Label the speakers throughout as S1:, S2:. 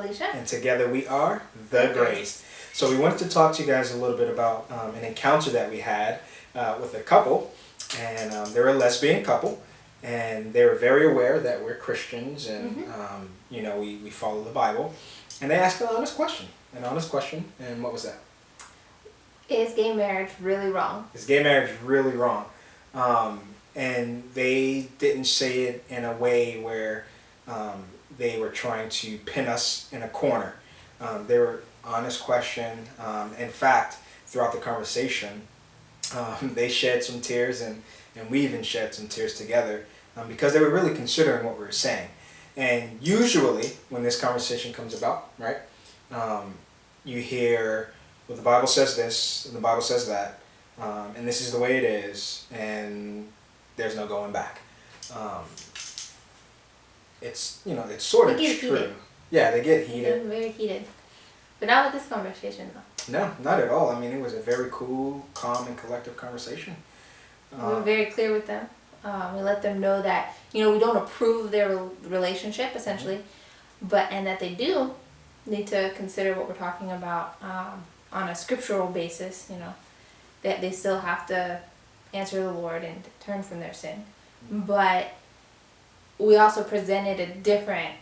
S1: Felicia.
S2: And together we are The Grace. So we wanted to talk to you guys a little bit about an encounter that we had with a couple. And they're a lesbian couple. And they were very aware that we're Christians and, we follow the Bible. And they asked an honest question. And what was that?
S1: Is gay marriage really wrong?
S2: Is gay marriage really wrong? And they didn't say it in a way where they were trying to pin us in a corner. They were honest question. In fact, throughout the conversation, they shed some tears and we even shed some tears together because they were really considering what we were saying. And usually when this conversation comes about, right, you hear, well, the Bible says this and the Bible says that, and this is the way it is, and there's no going back. It's sort of true.
S1: Heated.
S2: Yeah, they get heated.
S1: Very heated. But not with this conversation, though.
S2: No, not at all. I mean, it was a very cool, calm, and collective conversation.
S1: We were very clear with them. We let them know that, we don't approve their relationship, essentially, and that they do need to consider what we're talking about on a scriptural basis, that they still have to answer the Lord and turn from their sin. But we also presented a different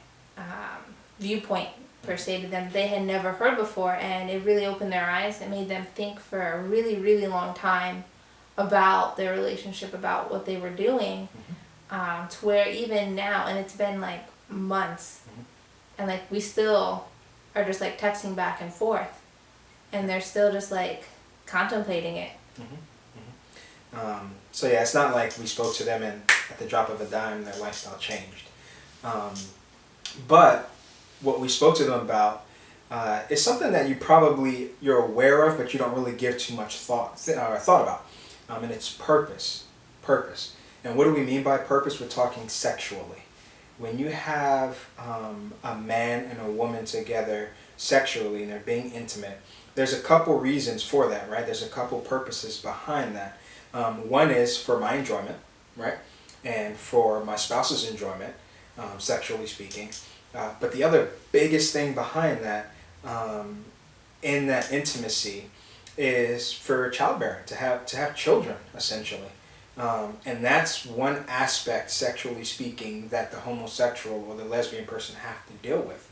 S1: viewpoint, per se, to them they had never heard before, and it really opened their eyes. It made them think for a really, really long time about their relationship, about what they were doing, to where even now, and it's been like months, and like we still are just like texting back and forth, and they're still just like contemplating it.
S2: So yeah, it's not like we spoke to them and at the drop of a dime their lifestyle changed. But what we spoke to them about is something that you're aware of, but you don't really give too much thought about. And it's purpose. And what do we mean by purpose? We're talking sexually. When you have a man and a woman together sexually and they're being intimate, there's a couple reasons for that, right? There's a couple purposes behind that. One is for my enjoyment, right? And for my spouse's enjoyment, sexually speaking. But the other biggest thing behind that, in that intimacy, is for childbearing, to have children, essentially. And that's one aspect, sexually speaking, that the homosexual or the lesbian person have to deal with.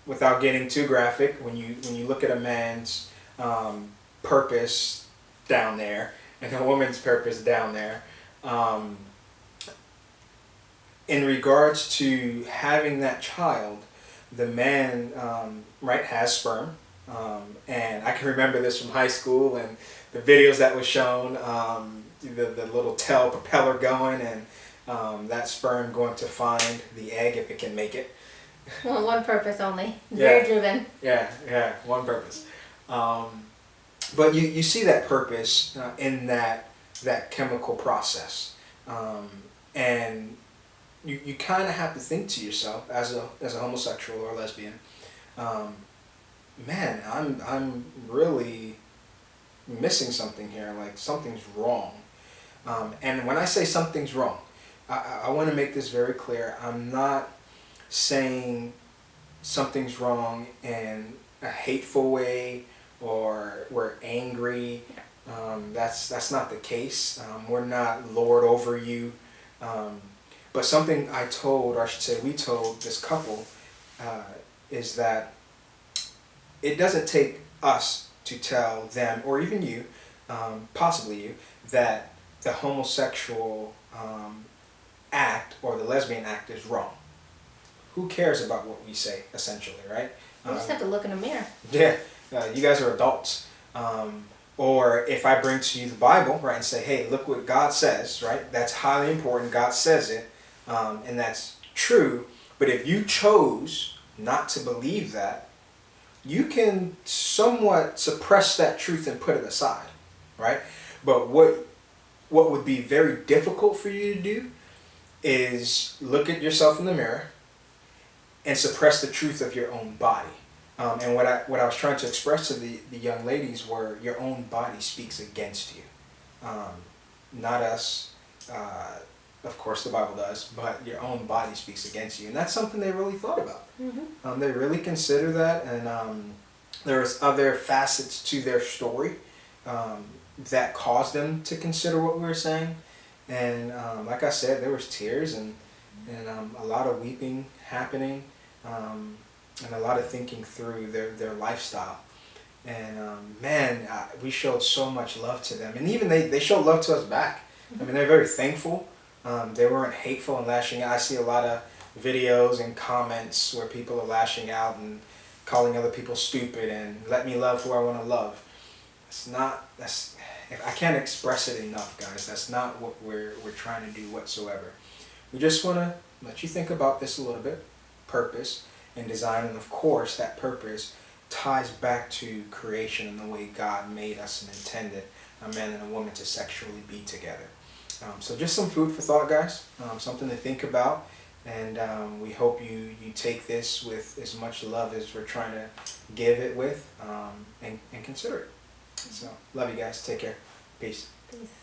S2: Without getting too graphic, when you look at a man's purpose down there and a woman's purpose down there, in regards to having that child, the man has sperm. And I can remember this from high school and the videos that was shown, the little tail propeller going and that sperm going to find the egg if it can make it.
S1: Well, one purpose only. Very driven.
S2: Yeah, one purpose. But you see that purpose in that chemical process. And you kind of have to think to yourself as a homosexual or lesbian, man, I'm really missing something here. Like something's wrong. And when I say something's wrong, I want to make this very clear. I'm not saying something's wrong in a hateful way or we're angry. That's not the case. We're not lord over you. But something we told this couple is that it doesn't take us to tell them, or even you, possibly you, that the homosexual act or the lesbian act is wrong. Who cares about what we say, essentially, right?
S1: You just have to look in the mirror.
S2: Yeah, you guys are adults. Or if I bring to you the Bible, right, and say, hey, look what God says, right? That's highly important. God says it, and that's true. But if you chose not to believe that, you can somewhat suppress that truth and put it aside, right? But what would be very difficult for you to do is look at yourself in the mirror and suppress the truth of your own body. And what I was trying to express to the young ladies were your own body speaks against you, not us. of course the Bible does, but your own body speaks against you. And that's something they really thought about.
S1: Mm-hmm.
S2: They really consider that, and there was other facets to their story that caused them to consider what we were saying. And like I said, there was tears and a lot of weeping happening, and a lot of thinking through their lifestyle. And man, we showed so much love to them, and even they showed love to us back. I mean, they're very thankful. They weren't hateful and lashing out. I see a lot of videos and comments where people are lashing out and calling other people stupid and let me love who I want to love. I can't express it enough, guys. That's not what we're trying to do whatsoever. We just want to let you think about this a little bit. Purpose and design, and of course that purpose ties back to creation and the way God made us and intended a man and a woman to sexually be together. So just some food for thought, guys. Something to think about, and we hope you take this with as much love as we're trying to give it with, and consider it. So love you guys. Take care. Peace.
S1: Peace.